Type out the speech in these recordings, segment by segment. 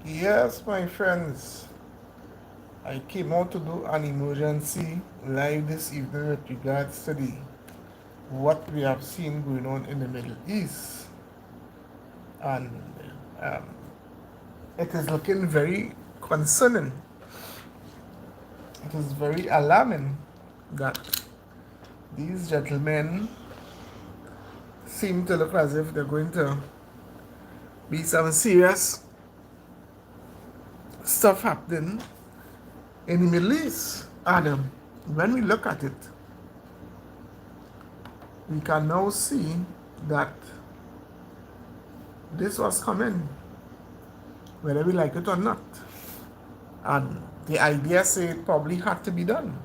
Yes, my friends, I came out to do an emergency live this evening with regards to what we have seen going on in the Middle East. And um, it is looking very concerning. It is very alarming that these gentlemen seem to look as if they're going to be some serious stuff happening in the Middle East. And when we look at it, we can now see that this was coming, whether we like it or not. And the idea say it probably had to be done.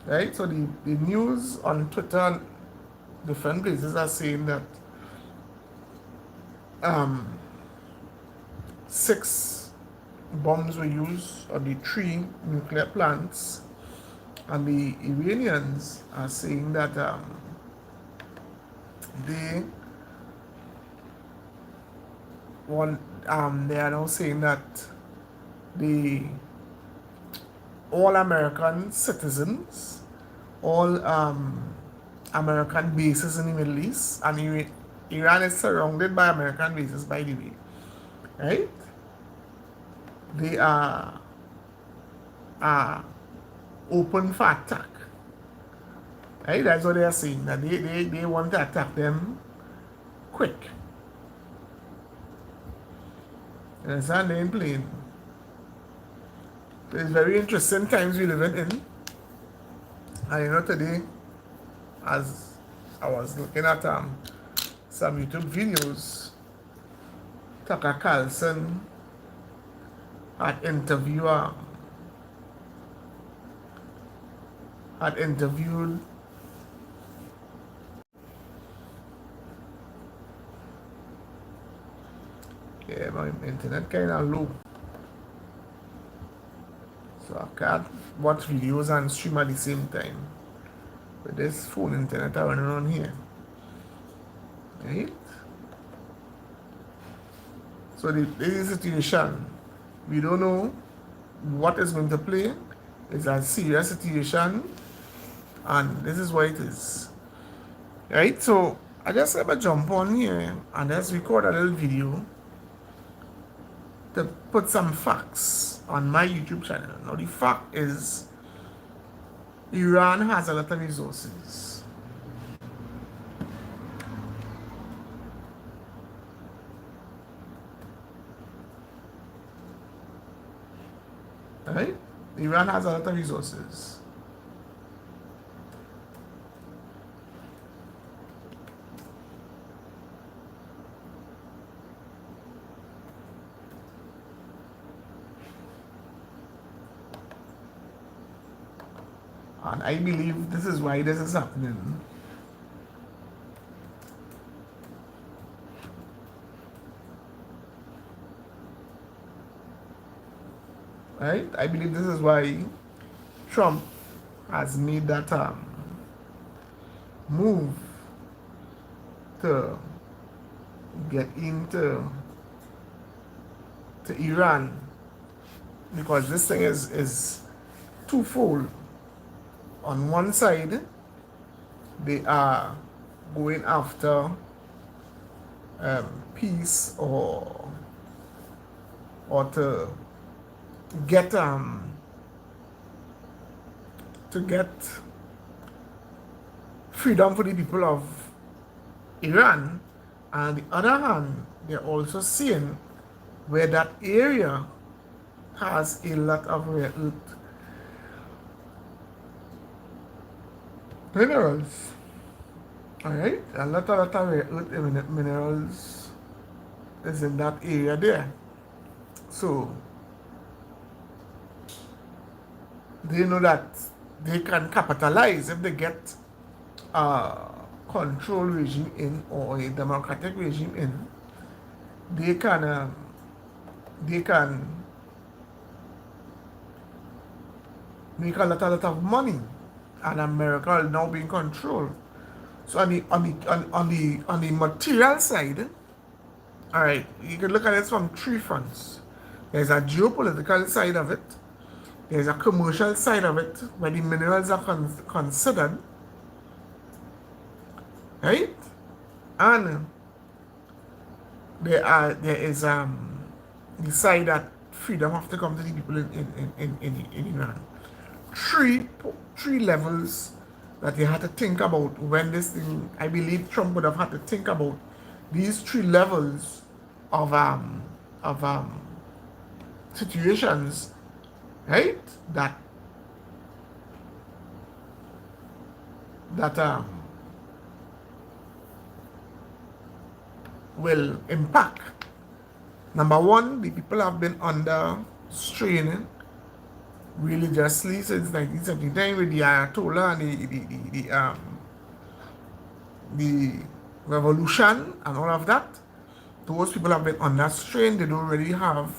Right? So the news on Twitter and different places are saying that um, 6 bombs were used on the 3 nuclear plants, and the Iranians are saying that they want they are now saying that the all American citizens, all American bases in the Middle East, and Iran is surrounded by American bases, by the way, right? They are open for attack, right? That's what they are saying, that they want to attack them quick. You understand? They ain't playing. It's very interesting times we living in. And you know, today, as I was looking at some YouTube videos, Tucker Carlson had interviewed yeah, my internet kind of low, so I can't watch videos and stream at the same time with this phone internet I running on here, right? So this is the situation. We don't know what is going to play. It's a serious situation, and this is what it is, right? So I just ever jump on here and just record a little video to put some facts on my YouTube channel. Now the fact is, Iran has a lot of resources. Right? Iran has a lot of resources. And I believe this is why this is happening. Right? I believe this is why Trump has made that move to get into Iran, because this thing is twofold. On one side, they are going after peace, or to get freedom for the people of Iran. And on the other hand, they're also seeing where that area has a lot of rare earth minerals. Alright? A lot of rare earth minerals is in that area there. So they know that they can capitalize if they get a control regime in, or a democratic regime in. They can make a lot of money, and America will now be in control. So on the material side, all right, you can look at it from 3 fronts. There's a geopolitical side of it. There's a commercial side of it where the minerals are considered, right? And there is the side that freedom have to come to the people in Iran. Three levels that you had to think about when this thing. I believe Trump would have had to think about these three levels of situations, right? That will impact. Number one, the people have been under strain religiously since 1979 with the Ayatollah and the revolution and all of that. Those people have been under strain. They don't really have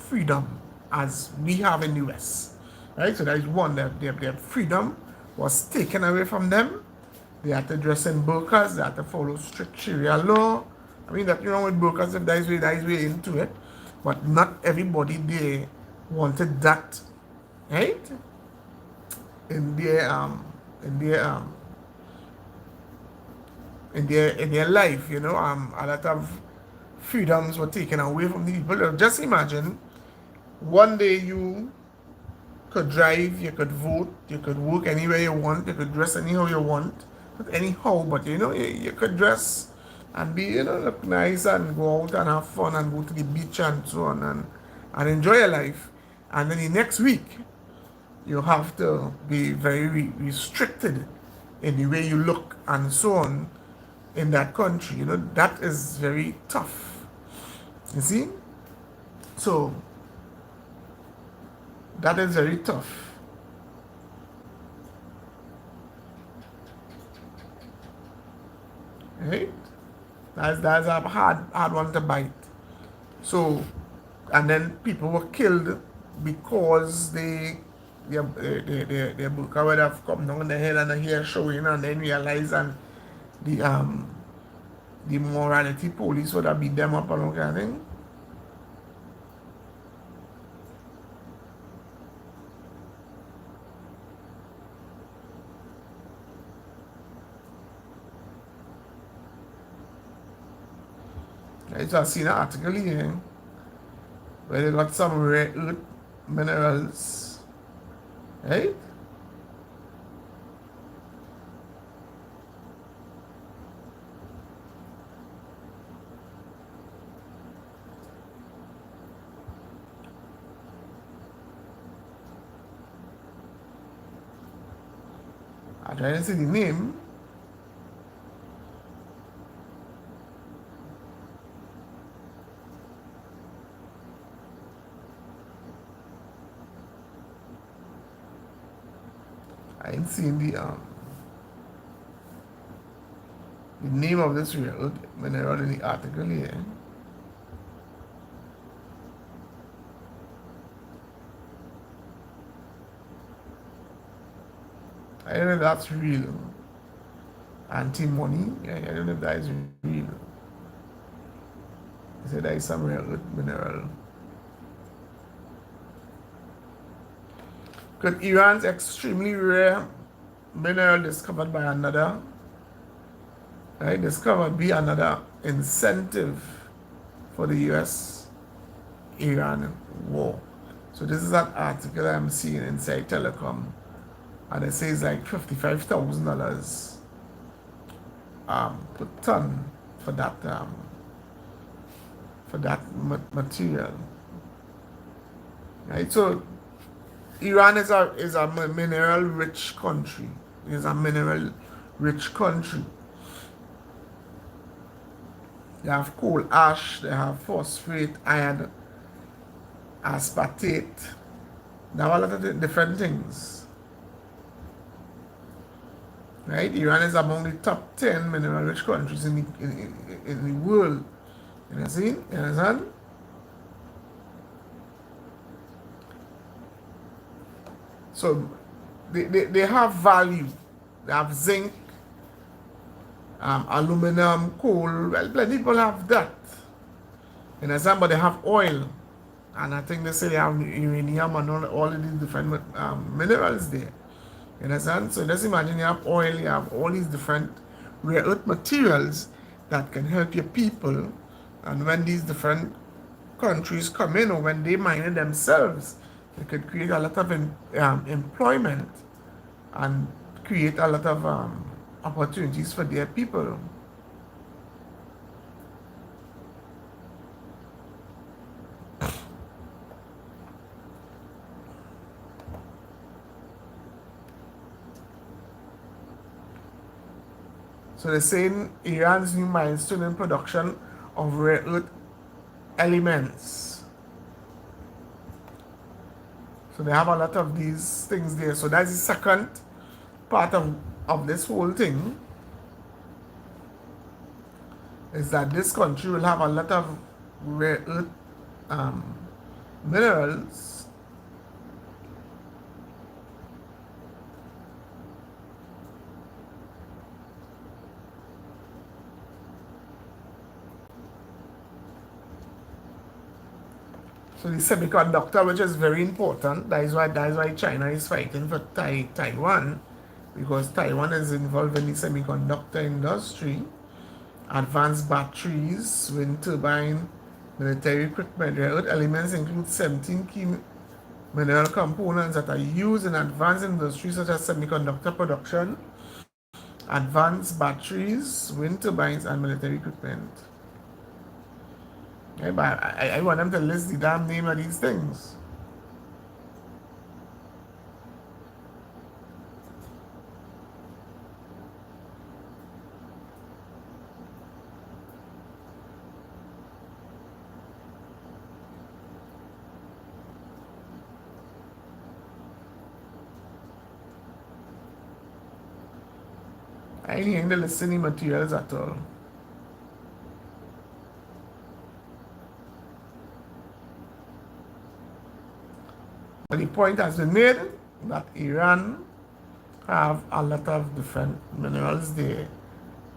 freedom as we have in the US. Right? So that is one. Their freedom was taken away from them. They had to dress in burqas. They had to follow strict Sharia law. I mean, that with burqas, if that is way into it. But not everybody there wanted that, right? In their life, a lot of freedoms were taken away from the people. Just imagine, one day you could drive, you could vote, you could work anywhere you want, you could dress anyhow you want, not anyhow, but you could dress and be, look nice and go out and have fun and go to the beach and so on and enjoy your life. And then the next week, you have to be very restricted in the way you look and so on in that country. That is very tough. You see? So, that is very tough. Right? That's a hard one to bite. So, and then people were killed because their burqa would have come down the head and the hair showing, and then realize and the morality police would have beat them up and all kind of thing. I just seen an article here where they got some rare earth minerals, right? I'm trying to see the name. I ain't seen the name of this rare earth mineral in the article here. I don't know if that's real. Antimony. I don't know if that is real. They say there is some rare earth mineral. Could Iran's extremely rare mineral discovered by another, right? Discovered be another incentive for the US-Iran war. So this is an article I'm seeing inside Telecom, and it says like $55,000 per ton for that material, right? So Iran is a mineral rich country. It's a mineral rich country. They have coal ash, they have phosphate, iron, aspartate. They have a lot of different things. Right? Iran is among the top 10 mineral rich countries in the world. You understand? So they have value. They have zinc, aluminum, coal. Well, plenty people have that. You understand? But they have oil And I think they say they have uranium and all of these different minerals there. You understand? So just imagine you have oil, you have all these different rare earth materials that can help your people. And when these different countries come in, or when they mine it themselves, they could create a lot of employment and create a lot of opportunities for their people. So they're saying Iran's new milestone in production of rare earth elements. So they have a lot of these things there. So that's the second part of this whole thing, is that this country will have a lot of rare earth um, minerals. So the semiconductor, which is very important, that is why China is fighting for Taiwan, because Taiwan is involved in the semiconductor industry, advanced batteries, wind turbine, military equipment. Rare earth elements include 17 key mineral components that are used in advanced industries such as semiconductor production, advanced batteries, wind turbines, and military equipment. Okay, but I want them to list the damn name of these things. I ain't hearing the listening materials at all. But the point has been made that Iran have a lot of different minerals there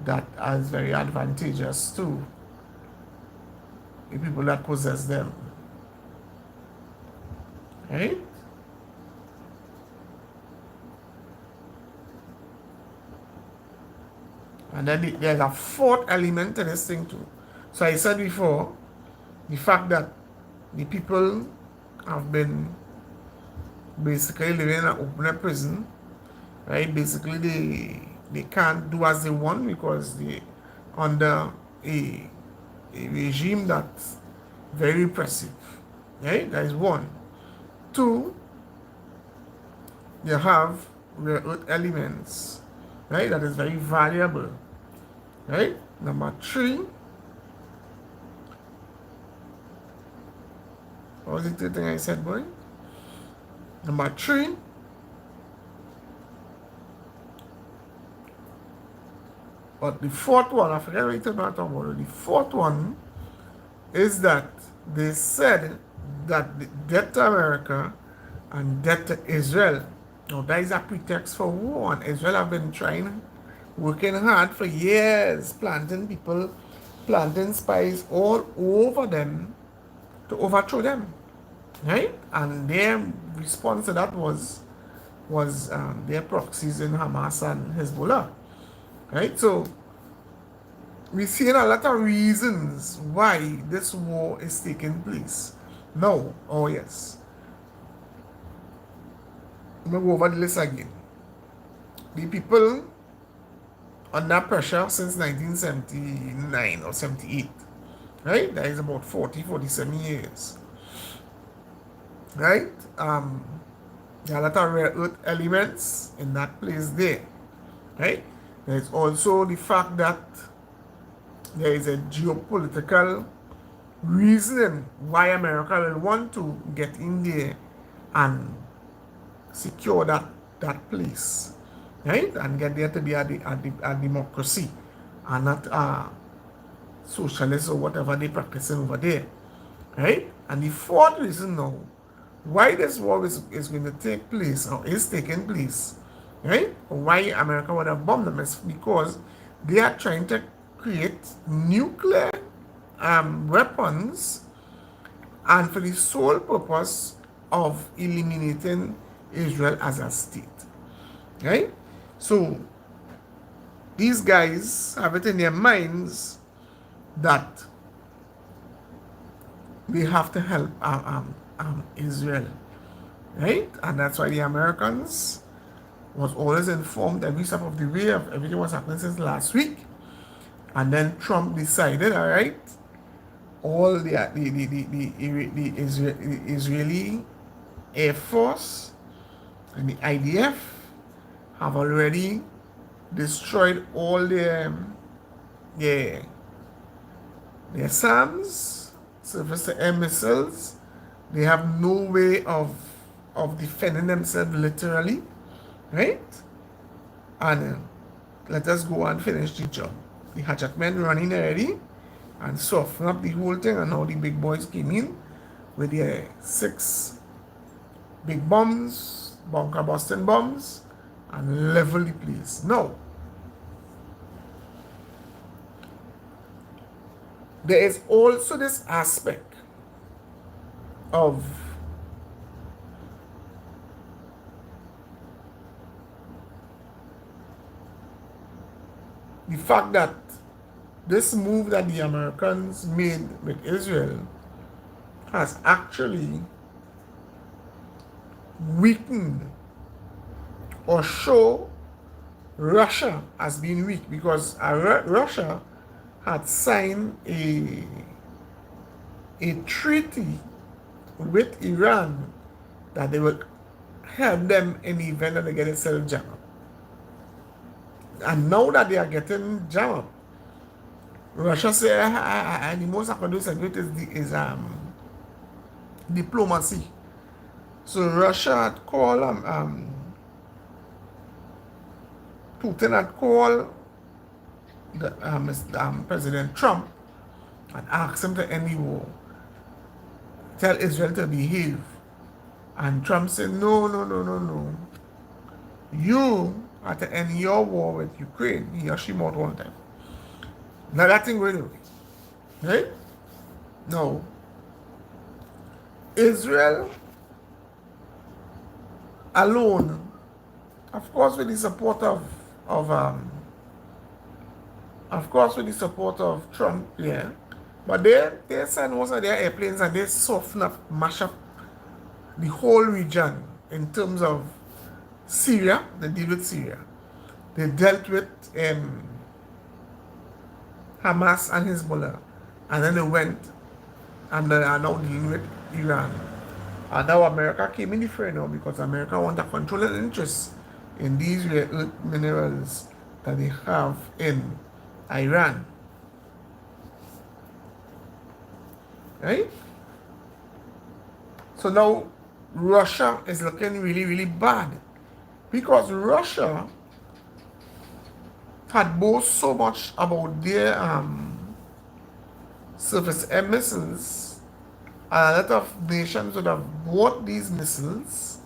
that is very advantageous to the people that possess them. Right? And then there's a fourth element to this thing too. So I said before, the fact that the people have been basically living in an open prison, right? Basically they can't do as they want because they under a regime that's very repressive. Right? That is one. Two, you have rare earth elements, right? That is very valuable. Right? Number three, what was the thing I said, boy? Number three, but the fourth one, I forget what I'm talking about. The fourth one is that they said that the debt to America and debt to Israel. Now that is a pretext for war, and Israel have been working hard for years, planting people, planting spies all over them to overthrow them, right? And their response to that was their proxies in Hamas and Hezbollah, right? So we're seeing a lot of reasons why this war is taking place. Now, oh yes, I'm going to go over the list again. The people under pressure since 1979 or 78, right? That is about 47 years, right? There are a lot of rare earth elements in that place there, right? There's also the fact that there is a geopolitical reason why America will want to get in there and secure that place, right? And get there to be a democracy and not a socialist or whatever they practicing over there, right? And the fourth reason now why this war is going to take place or is taking place, right? Why America would have bombed them is because they are trying to create nuclear weapons and for the sole purpose of eliminating Israel as a state. Right? So these guys have it in their minds that they have to help Israel, right? And that's why the Americans was always informed every step of the way of everything was happening since last week. And then Trump decided, all right, all the Israeli Air Force and the IDF have already destroyed all their SAMs, surface to air missiles. They have no way of defending themselves literally, right? And let us go and finish the job. The hatchet men running already and soften up the whole thing, and now the big boys came in with their 6 big bombs, bunker busting bombs, and level the place. Now, there is also this aspect of the fact that this move that the Americans made with Israel has actually weakened or show Russia as being weak, because Russia had signed a treaty with Iran that they will help them in the event that they get itself jammed up. And now that they are getting jammed up, Russia said, the most I can do is diplomacy. So Russia had called Putin had called President Trump and asked him to end the war, tell Israel to behave. And Trump said, no, no, no, no, no. You have to end your war with Ukraine. He or she more one time. Now that thing going away. Right? Now, Israel alone, of course with the support of Trump, yeah. But they send most of their airplanes and they soften up, mash up the whole region in terms of Syria. They deal with Syria. They dealt with Hamas and Hezbollah. And then they went and they are now dealing with Iran. And now America came in the fray now because America wants a controlling interest in these rare earth minerals that they have in Iran. Right? So now Russia is looking really, really bad because Russia had boasted so much about their surface air missiles, and a lot of nations would have bought these missiles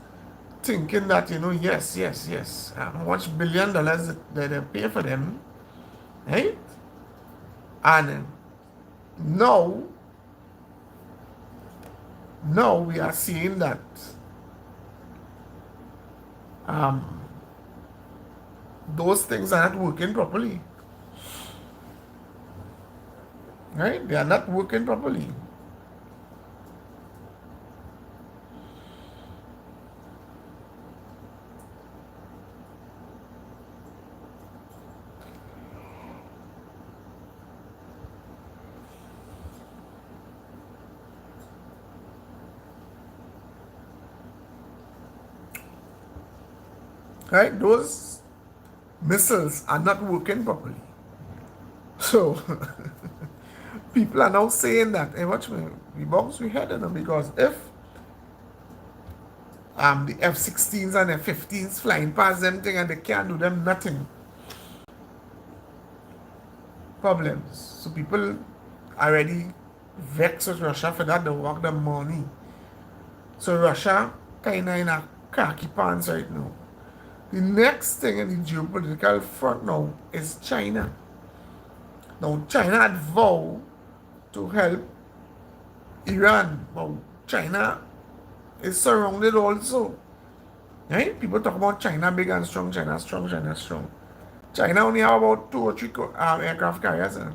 thinking that, yes, how much $1 billion that they pay for them, right? And now we are seeing that those things are not working properly. Right? They are not working properly. Right? Those missiles are not working properly. So people are now saying that, hey, watch me, we bounce we head them, because if the F-16s and F-15s flying past them thing and they can't do them nothing, problems. So people already vexed with Russia for that, they walk them money. So Russia kind of in a khaki pants right now. The next thing in the geopolitical front now is China. Now China had vowed to help Iran. Well, China is surrounded also. Right? People talk about China big and strong, China strong, China strong. China only have about 2 or 3 aircraft carriers. And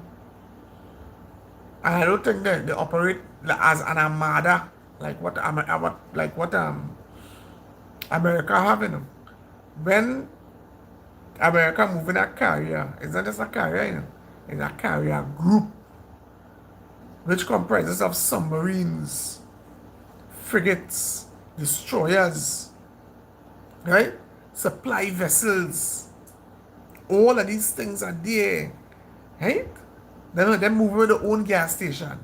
I don't think that they operate as an armada like what America have, you know. When America moving a carrier, it's not just a carrier, you know. It's a carrier group which comprises of submarines, frigates, destroyers, right? Supply vessels. All of these things are there, right? They're moving with their own gas station.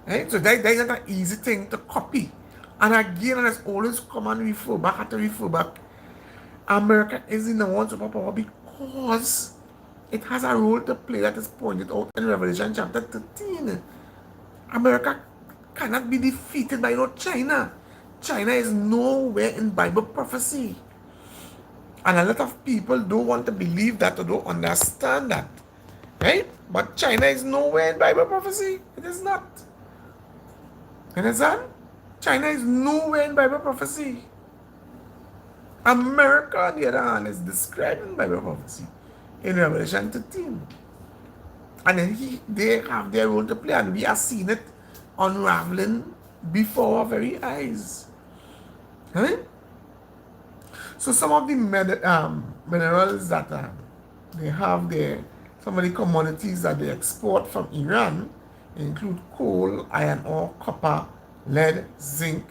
Right? So that's not an easy thing to copy. And again, and it's always come and refer back to refer back. America is in the one superpower because it has a role to play that is pointed out in Revelation chapter 13. America cannot be defeated by no China. China is nowhere in Bible prophecy. And a lot of people don't want to believe that or don't understand that. Right? But China is nowhere in Bible prophecy. It is not. You understand? China is nowhere in Bible prophecy. America, on the other hand, is described in Bible prophecy in Revelation 13. And then they have their role to play, and we are seeing it unraveling before our very eyes. Right? So some of the minerals that they have there, some of the commodities that they export from Iran include coal, iron ore, copper, lead, zinc,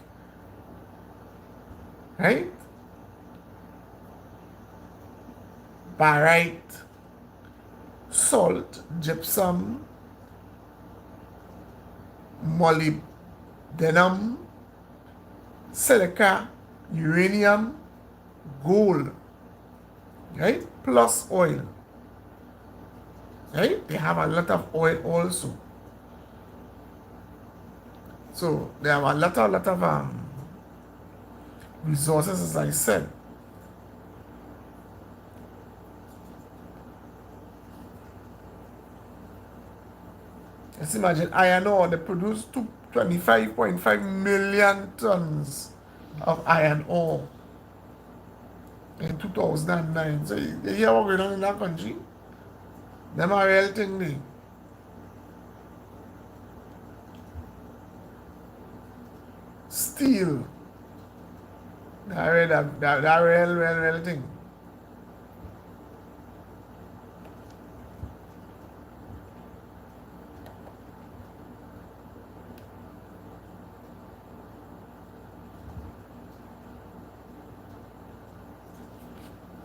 right? Barite, salt, gypsum, molybdenum, silica, uranium, gold, right? Plus oil, right? They have a lot of oil also. So they have a lot of resources, as I said. Just imagine iron ore, they produce 25.5 million tons of iron ore in 2009. So you hear what going on in that country? Them are real thing there. Steel. That real thing.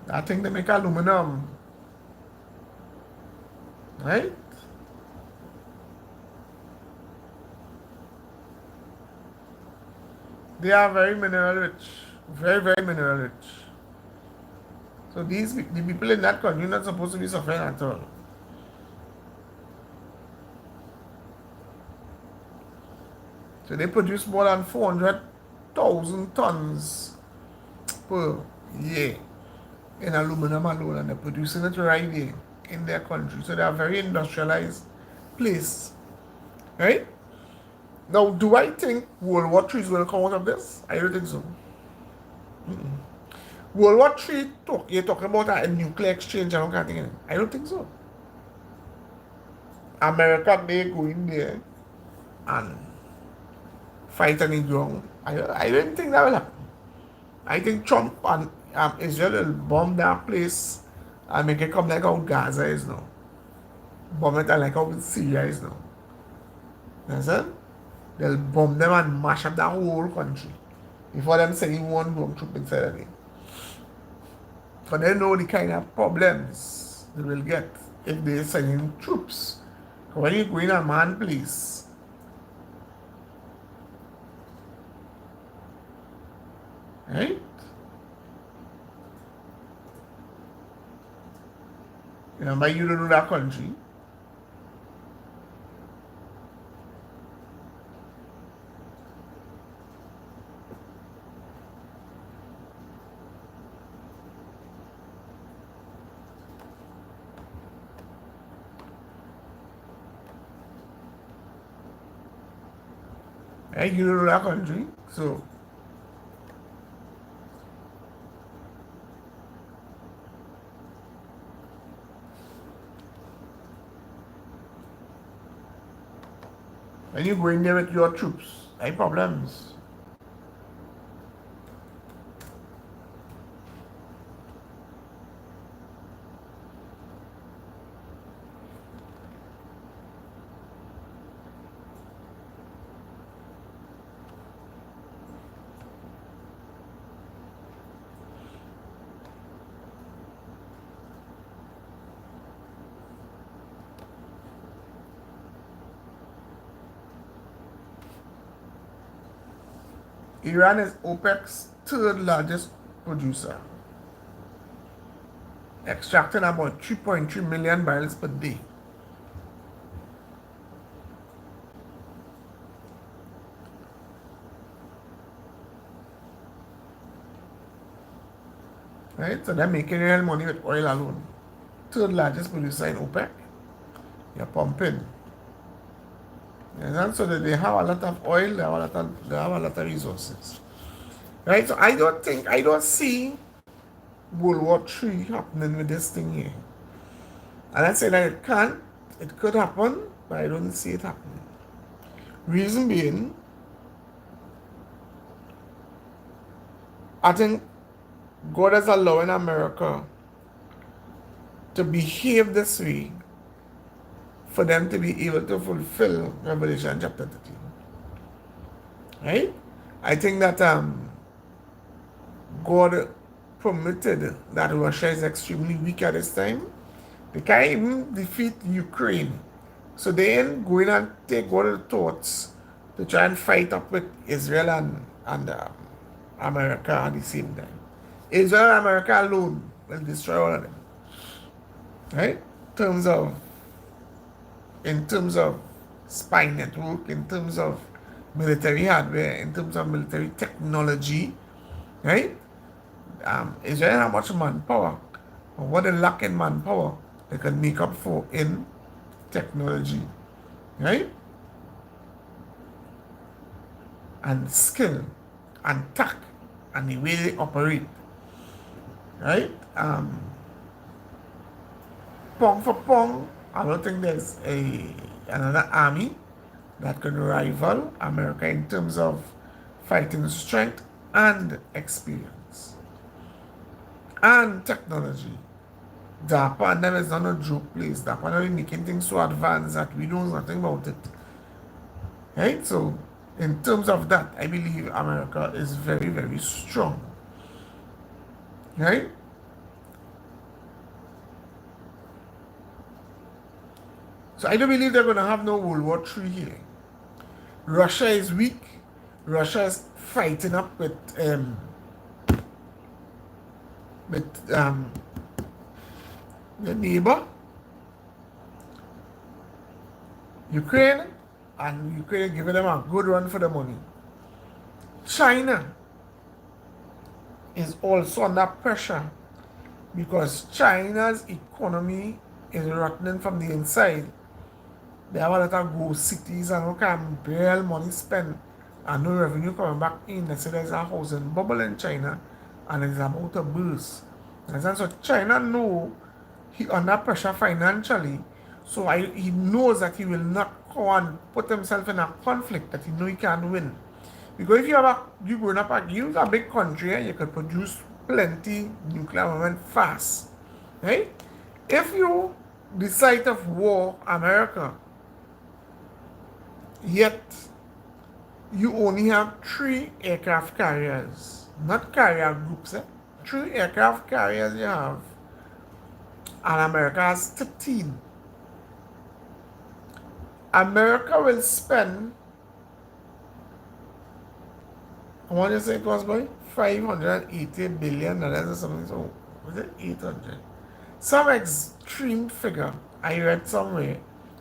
I think they make aluminum. Right? They are very mineral rich. Very, very mineral rich. So the people in that country are not supposed to be suffering at all. So they produce more than 400,000 tons per year in aluminum alone, and they're producing it right there in their country. So they are very industrialized place. Right? Now, do I think World War III is going to come out of this? I don't think so. World War III, you're talking about a nuclear exchange and all kind of thing. I don't think so. America may go in there and fight any ground. I don't think that will happen. I think Trump and Israel will bomb that place and make it come like how Gaza is now. Bomb it like how Syria is now. You understand? They'll bomb them and mash up the whole country before them sending one wrong troop inside of it. But they know the kind of problems they will get if they send in troops. When you go in a man place, right? Remember, you don't know that country. Right? You know that country. So when you go in there with your troops, hay problems. Iran is OPEC's third largest producer, extracting about 3.3 million barrels per day. Right? So they're making real money with oil alone. Third largest producer in OPEC. You're pumping. And so that they have a lot of oil, they have a lot of resources. Right? So I don't see World War III happening with this thing here. And I say that it could happen, but I don't see it happening. Reason being, I think God is allowing America to behave this way for them to be able to fulfill Revelation chapter 13. Right? I think that God permitted that Russia is extremely weak at this time. They can't even defeat Ukraine. So they ain't going and take all the thoughts to try and fight up with Israel and America at the same time. Israel and America alone will destroy all of them. Right? In terms of spy network, in terms of military hardware, in terms of military technology, right? Israel have much manpower. But what they lack in manpower, they can make up for in technology, right? And skill and tact and the way they operate, right? Pound for pound, I don't think there's another army that can rival America in terms of fighting strength and experience and technology. Japan them is not a joke place. Japan are making things so advanced that we know nothing about it. Right? So in terms of that, I believe America is very, very strong. Right? So I don't believe they're going to have no World War III here. Russia is weak. Russia is fighting up with the neighbor, Ukraine, and Ukraine giving them a good run for the money. China is also under pressure because China's economy is rotting from the inside. They have a lot of ghost cities and no can barely money spent and no revenue coming back in. They say there's a housing bubble in China and it's about to burst. And so China know he under pressure financially, so he knows that he will not go and put himself in a conflict that he know he can't win. Because if you growing up, you a big country and you can produce plenty nuclear armament fast, right? If you decide of war, America, yet you only have 3 aircraft carriers, not carrier groups, 3 aircraft carriers you have, and America has 13. America will spend, I want to say it was by $580 billion or something, so was it 800? Some extreme figure I read somewhere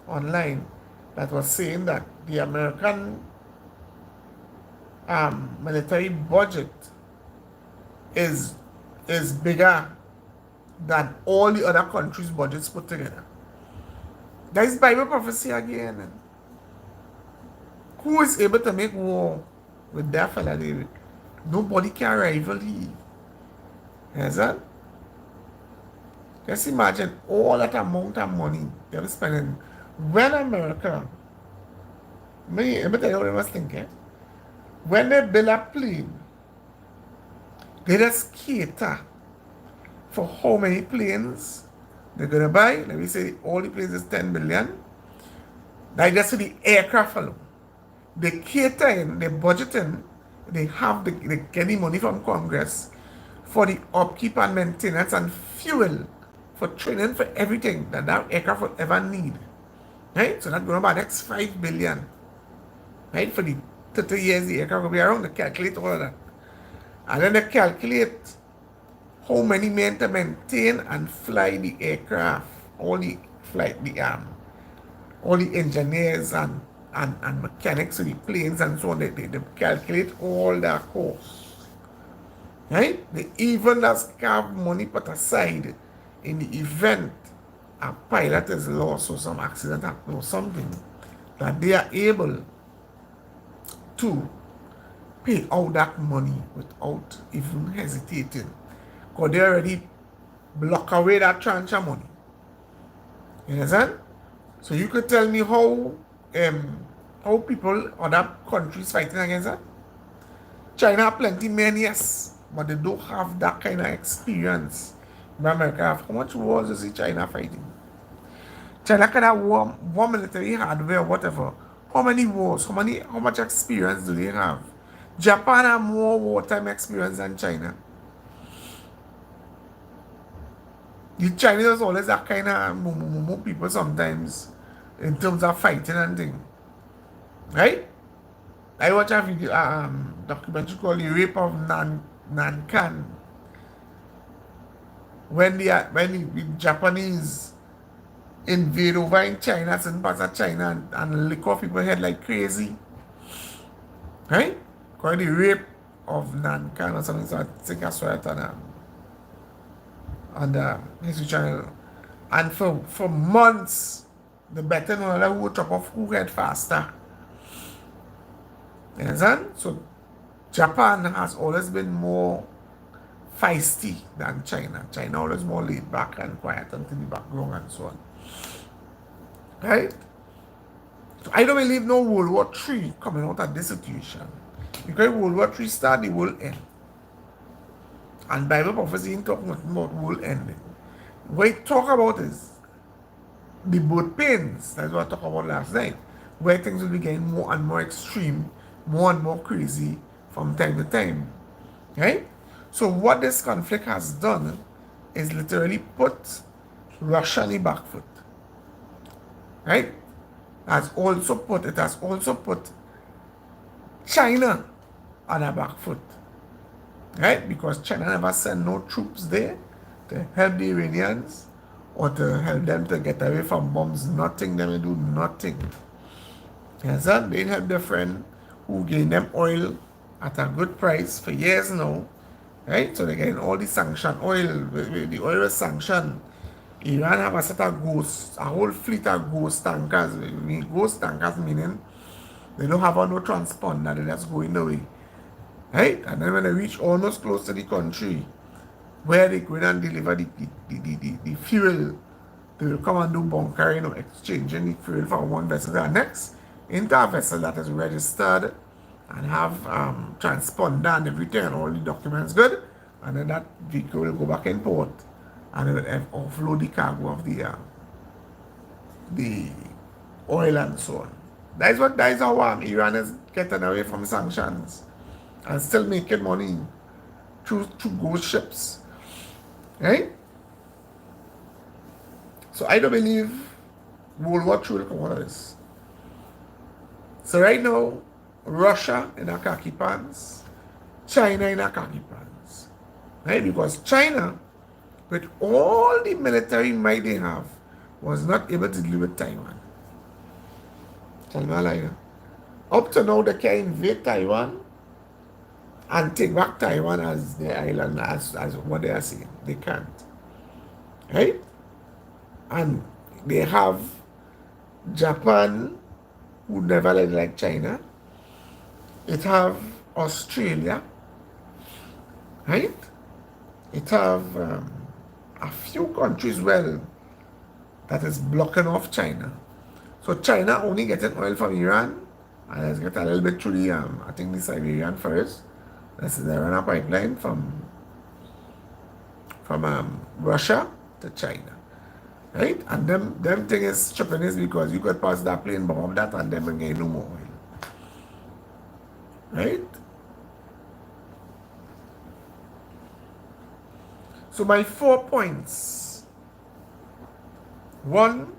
online that was saying that the American military budget is bigger than all the other countries' budgets put together. That is Bible prophecy again. Who is able to make war with that fella, David? Nobody can rival he. Yes, sir? Just imagine all that amount of money they were spending. When America, let me tell you what I was thinking. When they build a plane, they just cater for how many planes they're gonna buy. Let me say all the planes is 10 million. That's just for the aircraft alone. They cater in, they budget in, they get the money from Congress for the upkeep and maintenance and fuel for training for everything that aircraft will ever need. Right? So that's going to be next 5 billion. Right? For the 30 years the aircraft will be around, they calculate all of that. And then they calculate how many men to maintain and fly the aircraft, all the flight, all the engineers and mechanics of the planes and so on. They calculate all their costs. Right? They even just have money put aside in the event a pilot is lost or some accident happen or something, that they are able to pay out that money without even hesitating. Because they already block away that tranche of money. You understand? So you could tell me how people, other countries fighting against that? China have plenty men, yes, but they don't have that kind of experience. America have. How much wars is China fighting? China can have war military hardware, whatever. How many wars? How much experience do they have? Japan have more wartime experience than China. The Chinese always that kind of people sometimes in terms of fighting and things. Right? I watch a video, documentary called The Rape of Nankan. When the Japanese invade over in China, certain parts of China, and lick off people's head like crazy. Right? Called The Rape of Nankan or something, so I think I saw it on the History Channel. And for months, the better know who would chop off who head faster. You understand? So Japan has always been more feisty than China. China always more laid back and quiet and in the background and so on. Right? So I don't believe no World War III coming out of this situation. Because World War III start, the world end. And Bible prophecy ain't talking about world ending. What it talk about is the birth pains. That's what I talked about last night. Where things will be getting more and more extreme, more and more crazy from time to time. Right? So what this conflict has done is literally put Russia on the back foot. Right? It has also put China on the back foot. Right? Because China never sent no troops there to help the Iranians or to help them to get away from bombs. Nothing. They do nothing. Yes, sir? They help their friend who gave them oil at a good price for years now. Right? So they're getting all the sanctioned oil. The oil was sanctioned. Iran have a set of ghosts, a whole fleet of ghost tankers. Ghost tankers meaning they don't have no transponder, they just going away. Right? And then when they reach almost close to the country where they go and deliver the fuel, they will come and do bunkering or exchanging the fuel from one vessel to the next into a vessel that is registered and have transponder and everything and all the documents good, and then that vehicle will go back in port and it will offload the cargo of the oil and so on. That is how Iran is getting away from sanctions and still making money through ghost ships. Right? So I don't believe World War II will come out of this. So right now, Russia in a khaki pants, China in a khaki pants. Right? Because China, with all the military might they have, was not able to deal with Taiwan. Tell me a lie. Up to now, they can invade Taiwan and take back Taiwan as their island, as what they are saying. They can't. Right? And they have Japan, who never like China. It have Australia, right? It have a few countries, well, that is blocking off China. So China only getting oil from Iran, and let's get a little bit through the, I think the Siberian first. That's the Iran pipeline from Russia to China, right? And them thing is tripping is because you could pass that plane bomb that and them again no more oil, right? So my 4 points. One,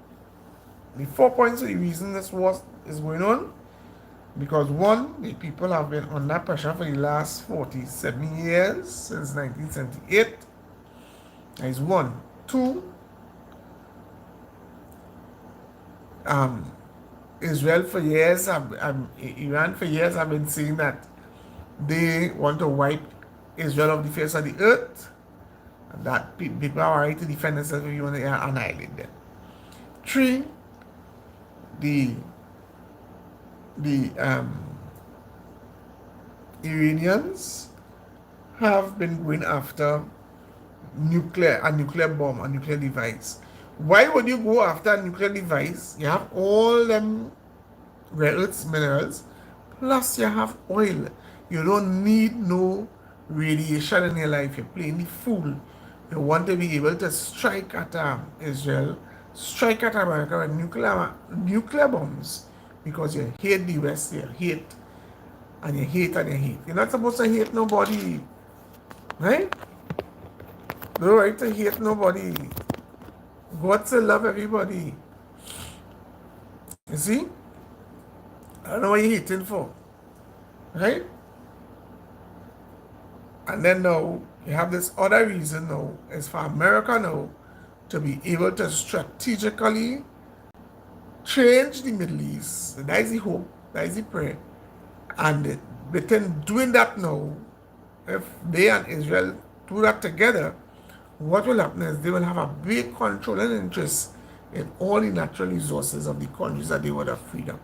the 4 points of the reason this was is going on because one, the people have been under pressure for the last 47 years since 1978. That is one. Two, Israel for years, Iran for years have been saying that they want to wipe Israel off the face of the earth, and that people are right to defend themselves if you want to annihilate them. Three, the Iranians have been going after a nuclear bomb, a nuclear device. Why would you go after a nuclear device? You have all them rare earths, minerals, plus you have oil. You don't need no radiation in your life. You're playing the fool. You want to be able to strike at Israel, strike at America with nuclear bombs because you hate the West, you hate, and you hate, and you hate. You're not supposed to hate nobody, right? No right to hate nobody. God to love everybody. You see? I don't know what you're hating for, right? And then now, you have this other reason now, is for America now to be able to strategically change the Middle East. That is the hope, that is the prayer. And within doing that now, if they and Israel do that together, what will happen is they will have a big controlling interest in all the natural resources of the countries that they would have freedom.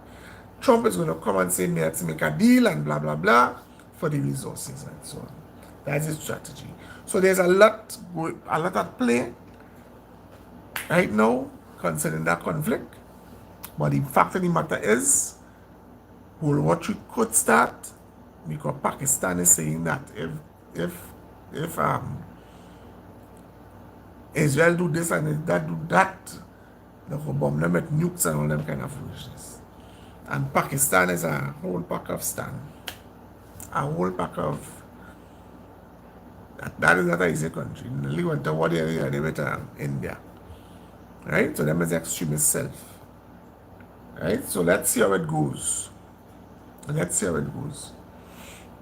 Trump is going to come and say, let's make a deal and blah, blah, blah for the resources and so on. That's his strategy. So there's a lot at play right now concerning that conflict. But the fact of the matter is, World War III could start because Pakistan is saying that if Israel do this and that do that, they will bomb them with nukes and all them kind of foolishness. And Pakistan is a whole pack of stand. A whole pack of that is not an easy country. They want to what area they with India. Right? So them is extremist self. Right? So let's see how it goes. Let's see how it goes.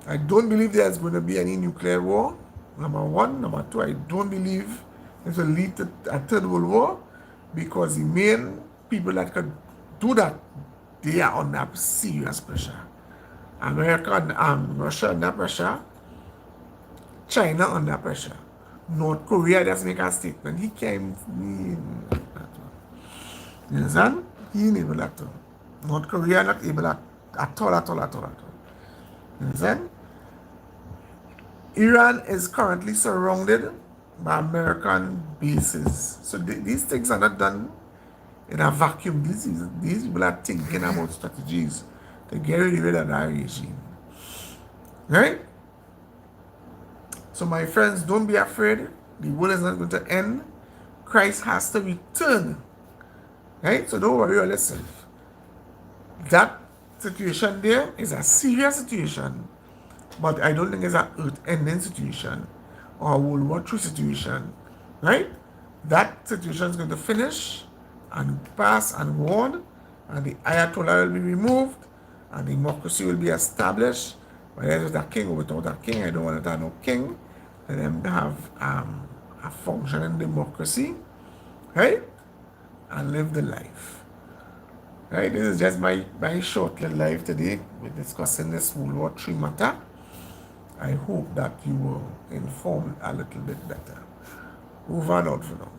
I don't believe there's going to be any nuclear war. Number one. Number two, I don't believe it will lead to a third world war because the main people that could do that, they are under serious pressure. America and Russia under pressure. China under pressure. North Korea just make a statement. He can't. You understand? He ain't able at all. North Korea not able at all. You understand? Iran is currently surrounded by American bases. So these things are not done in a vacuum. These people are thinking about strategies to get rid of that regime. Right? So my friends, don't be afraid. The world is not going to end. Christ has to return. Right? So don't worry yourself. That situation there is a serious situation, but I don't think it's an earth-ending situation or a World War III situation. Right? That situation is going to finish and pass and go on, and the Ayatollah will be removed, and democracy will be established. Whether it's a king or without a king, I don't want to have no king. Let them have a functioning democracy, right? And live the life. Right? This is just my short little life today. We're discussing this World War III matter. I hope that you were informed a little bit better. Over and out for now.